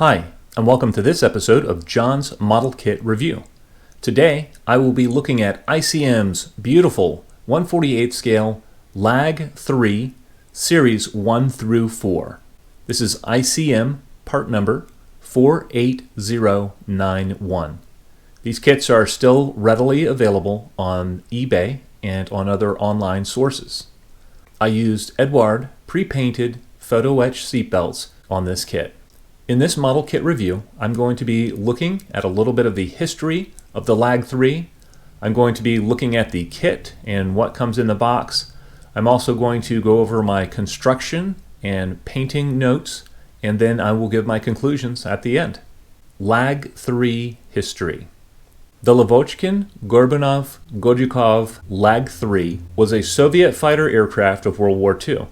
Hi, and welcome to this episode of John's Model Kit Review. Today, I will be looking at ICM's beautiful 1/48 scale LaGG-3 Series 1 through 4. This is ICM part number 48091. These kits are still readily available on eBay and on other online sources. I used Eduard pre-painted photo etch seatbelts on this kit. In this model kit review, I'm going to be looking at a little bit of the history of the LaGG-3. I'm going to be looking at the kit and what comes in the box. I'm also going to go over my construction and painting notes, and then I will give my conclusions at the end. LaGG-3 history. The Lavochkin-Gorbunov-Godyukov LaGG-3 was a Soviet fighter aircraft of World War II.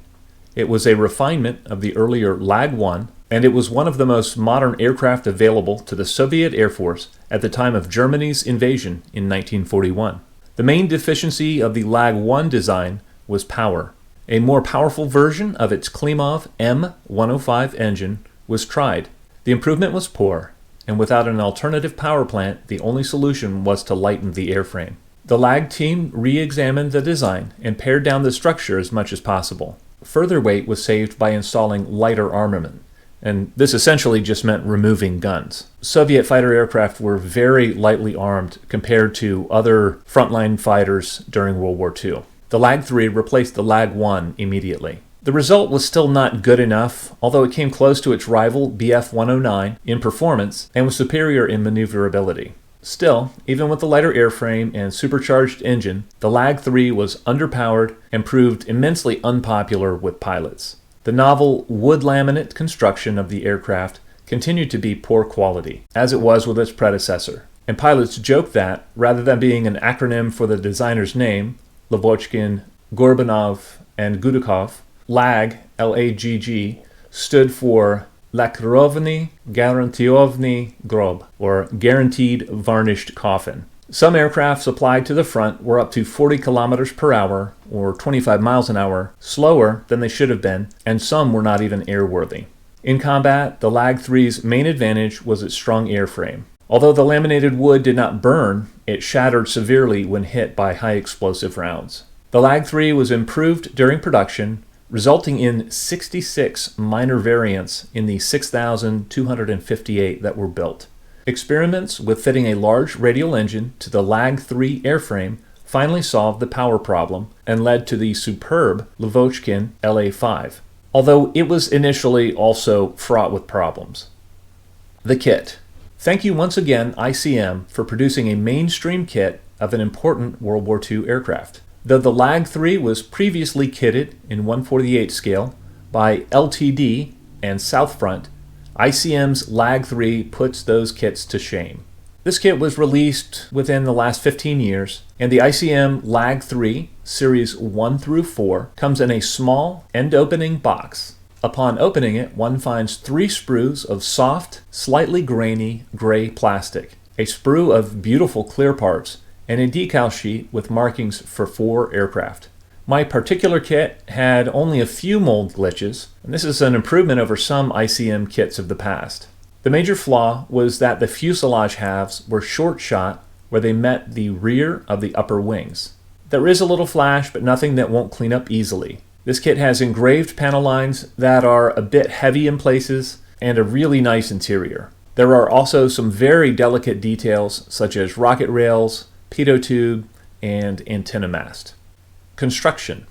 It was a refinement of the earlier LaGG-1, and it was one of the most modern aircraft available to the Soviet Air Force at the time of Germany's invasion in 1941. The main deficiency of the LaGG-1 design was power. A more powerful version of its Klimov M105 engine was tried. The improvement was poor, and without an alternative power plant, the only solution was to lighten the airframe. The LaGG team re-examined the design and pared down the structure as much as possible. Further weight was saved by installing lighter armament, and this essentially just meant removing guns. Soviet fighter aircraft were very lightly armed compared to other frontline fighters during World War II. The LaGG-3 replaced the LaGG-1 immediately. The result was still not good enough, although it came close to its rival Bf-109 in performance and was superior in maneuverability. Still, even with the lighter airframe and supercharged engine, the LaGG-3 was underpowered and proved immensely unpopular with pilots. The novel wood laminate construction of the aircraft continued to be poor quality, as it was with its predecessor, and pilots joked that, rather than being an acronym for the designer's name, Lavochkin, Gorbunov, and Godyukov, LaGG, L-A-G-G, stood for Lakrovny Garantiovny Grob, or Guaranteed Varnished Coffin. Some aircraft supplied to the front were up to 40 kilometers per hour, or 25 miles an hour, slower than they should have been, and some were not even airworthy. In combat, the LaGG-3's main advantage was its strong airframe. Although the laminated wood did not burn, it shattered severely when hit by high explosive rounds. The LaGG-3 was improved during production, resulting in 66 minor variants in the 6,258 that were built. Experiments with fitting a large radial engine to the LaGG-3 airframe finally solved the power problem and led to the superb Lavochkin La-5, although it was initially also fraught with problems. The kit. Thank you once again, ICM, for producing a mainstream kit of an important World War II aircraft. Though the LaGG-3 was previously kitted in 1/48 scale by LTD and South Front, ICM's LaGG-3 puts those kits to shame. This kit was released within the last 15 years, and the ICM LaGG-3 Series 1 through 4 comes in a small end-opening box. Upon opening it, one finds 3 sprues of soft, slightly grainy gray plastic, a sprue of beautiful clear parts, and a decal sheet with markings for 4 aircraft. My particular kit had only a few mold glitches, and this is an improvement over some ICM kits of the past. The major flaw was that the fuselage halves were short shot where they met the rear of the upper wings. There is a little flash, but nothing that won't clean up easily. This kit has engraved panel lines that are a bit heavy in places and a really nice interior. There are also some very delicate details such as rocket rails, pitot tube, and antenna mast. Construction.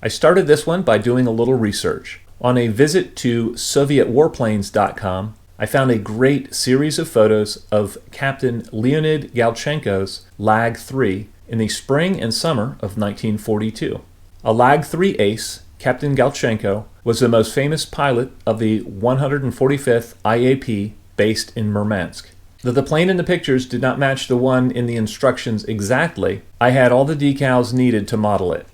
I started this one by doing a little research. On a visit to SovietWarplanes.com, I found a great series of photos of Captain Leonid Galchenko's LaGG-3 in the spring and summer of 1942. A LaGG-3 ace, Captain Galchenko was the most famous pilot of the 145th IAP based in Murmansk. Though the plane in the pictures did not match the one in the instructions exactly, I had all the decals needed to model it.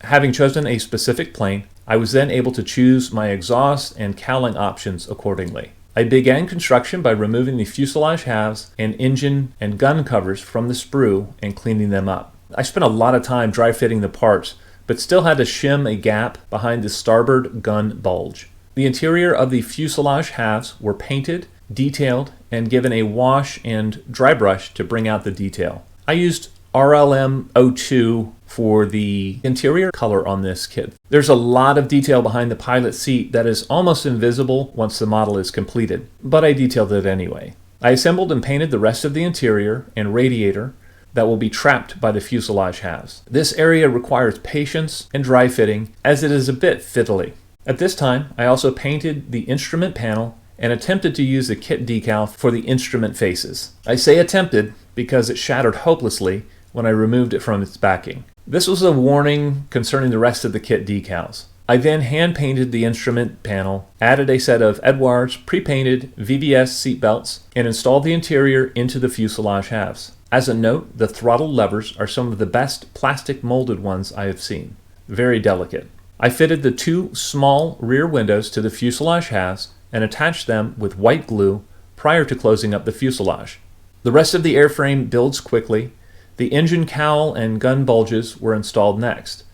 Having chosen a specific plane, I was then able to choose my exhaust and cowling options accordingly. I began construction by removing the fuselage halves and engine and gun covers from the sprue and cleaning them up. I spent a lot of time dry fitting the parts, but still had to shim a gap behind the starboard gun bulge. The interior of the fuselage halves were painted, detailed, and given a wash and dry brush to bring out the detail. I used RLM-02 for the interior color on this kit. There's a lot of detail behind the pilot seat that is almost invisible once the model is completed, but I detailed it anyway. I assembled and painted the rest of the interior and radiator that will be trapped by the fuselage halves. This area requires patience and dry fitting, as it is a bit fiddly. At this time, I also painted the instrument panel and attempted to use the kit decal for the instrument faces. I say attempted because it shattered hopelessly when I removed it from its backing. This was a warning concerning the rest of the kit decals. I then hand painted the instrument panel, added a set of Edwards pre-painted VVS seatbelts, and installed the interior into the fuselage halves. As a note, the throttle levers are some of the best plastic molded ones I have seen. Very delicate. I fitted the two small rear windows to the fuselage halves and attached them with white glue prior to closing up the fuselage. The rest of the airframe builds quickly. The engine cowl and gun bulges were installed next.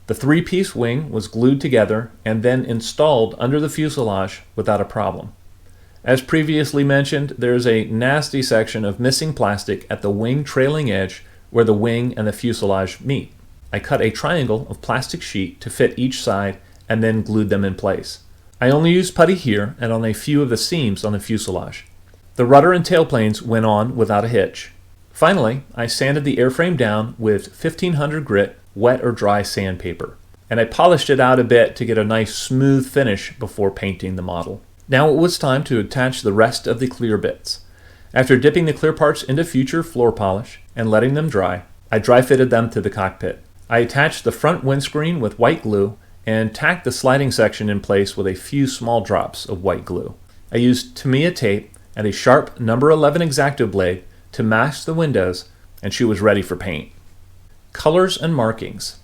The three-piece wing was glued together and then installed under the fuselage without a problem. As previously mentioned, there is a nasty section of missing plastic at the wing trailing edge where the wing and the fuselage meet. I cut a triangle of plastic sheet to fit each side and then glued them in place. I only used putty here and on a few of the seams on the fuselage. The rudder and tailplanes went on without a hitch. Finally, I sanded the airframe down with 1500 grit wet or dry sandpaper, and I polished it out a bit to get a nice smooth finish before painting the model. Now it was time to attach the rest of the clear bits. After dipping the clear parts into future floor polish and letting them dry, I dry fitted them to the cockpit. I attached the front windscreen with white glue and tacked the sliding section in place with a few small drops of white glue. I used Tamiya tape and a sharp number 11 X-Acto blade to mask the windows, and she was ready for paint. Colors and markings.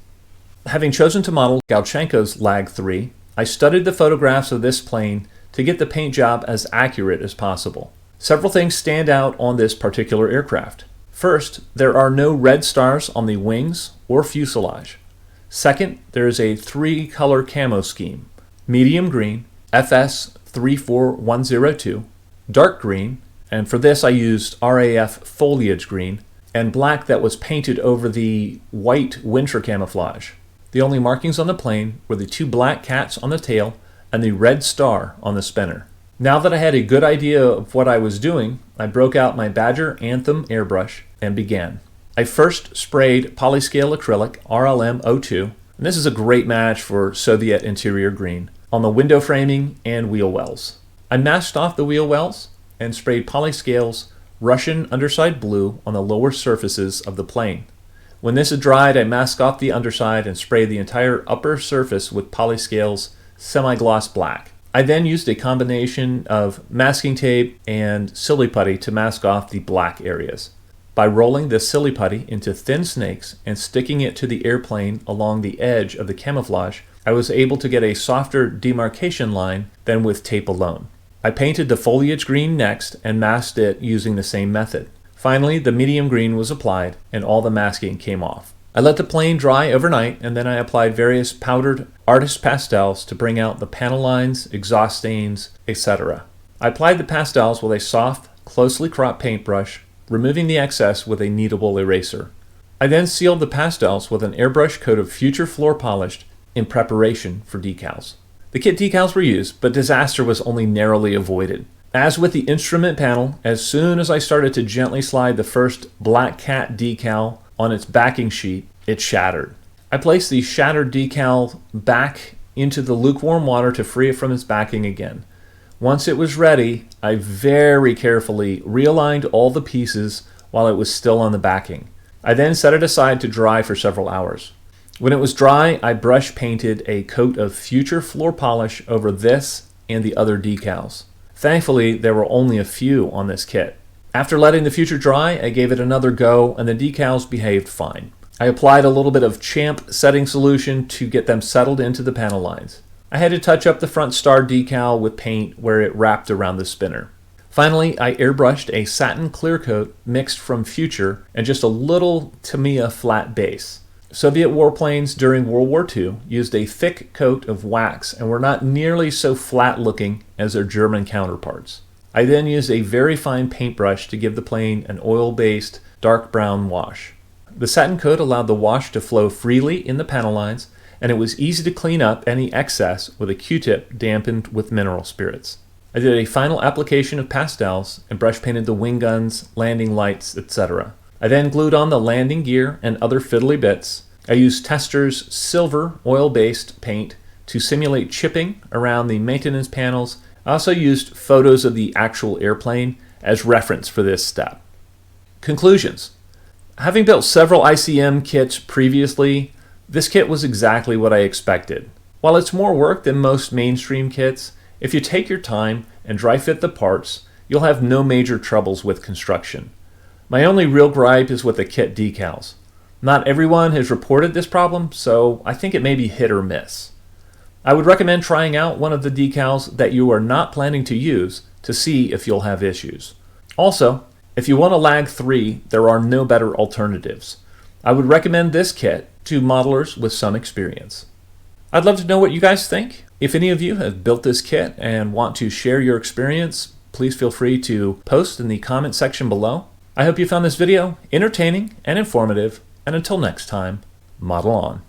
Having chosen to model Galchenko's LaGG-3, I studied the photographs of this plane to get the paint job as accurate as possible. Several things stand out on this particular aircraft. First, there are no red stars on the wings or fuselage. Second, there is a three-color camo scheme: medium green, FS 34102, dark green, and for this I used RAF foliage green, and black that was painted over the white winter camouflage. The only markings on the plane were the two black cats on the tail and the red star on the spinner. Now that I had a good idea of what I was doing, I broke out my Badger Anthem airbrush and began. I first sprayed Polyscale Acrylic RLM-02, and this is a great match for Soviet interior green, on the window framing and wheel wells. I masked off the wheel wells and sprayed Polyscale's Russian underside blue on the lower surfaces of the plane. When this had dried, I masked off the underside and sprayed the entire upper surface with Polyscale's semi-gloss black. I then used a combination of masking tape and silly putty to mask off the black areas. By rolling the silly putty into thin snakes and sticking it to the airplane along the edge of the camouflage, I was able to get a softer demarcation line than with tape alone. I painted the foliage green next and masked it using the same method. Finally, the medium green was applied and all the masking came off. I let the plane dry overnight and then I applied various powdered artist pastels to bring out the panel lines, exhaust stains, etc. I applied the pastels with a soft, closely cropped paintbrush, removing the excess with a kneadable eraser. I then sealed the pastels with an airbrush coat of future floor polished in preparation for decals. The kit decals were used, but disaster was only narrowly avoided. As with the instrument panel, as soon as I started to gently slide the first black cat decal on its backing sheet, it shattered. I placed the shattered decal back into the lukewarm water to free it from its backing again. Once it was ready, I very carefully realigned all the pieces while it was still on the backing. I then set it aside to dry for several hours. When it was dry, I brush painted a coat of future floor polish over this and the other decals. Thankfully, there were only a few on this kit. After letting the future dry, I gave it another go and the decals behaved fine. I applied a little bit of Champ setting solution to get them settled into the panel lines. I had to touch up the front star decal with paint where it wrapped around the spinner. Finally, I airbrushed a satin clear coat mixed from Future and just a little Tamiya flat base. Soviet warplanes during World War II used a thick coat of wax and were not nearly so flat looking as their German counterparts. I then used a very fine paintbrush to give the plane an oil-based dark brown wash. The satin coat allowed the wash to flow freely in the panel lines, and it was easy to clean up any excess with a Q-tip dampened with mineral spirits. I did a final application of pastels and brush painted the wing guns, landing lights, etc. I then glued on the landing gear and other fiddly bits. I used Tester's silver oil-based paint to simulate chipping around the maintenance panels. I also used photos of the actual airplane as reference for this step. Conclusions. Having built several ICM kits previously, this kit was exactly what I expected. While it's more work than most mainstream kits, if you take your time and dry fit the parts, you'll have no major troubles with construction. My only real gripe is with the kit decals. Not everyone has reported this problem, so I think it may be hit or miss. I would recommend trying out one of the decals that you are not planning to use to see if you'll have issues. Also, if you want a LaGG-3, there are no better alternatives. I would recommend this kit to modelers with some experience. I'd love to know what you guys think. If any of you have built this kit and want to share your experience, please feel free to post in the comment section below. I hope you found this video entertaining and informative, and until next time, model on.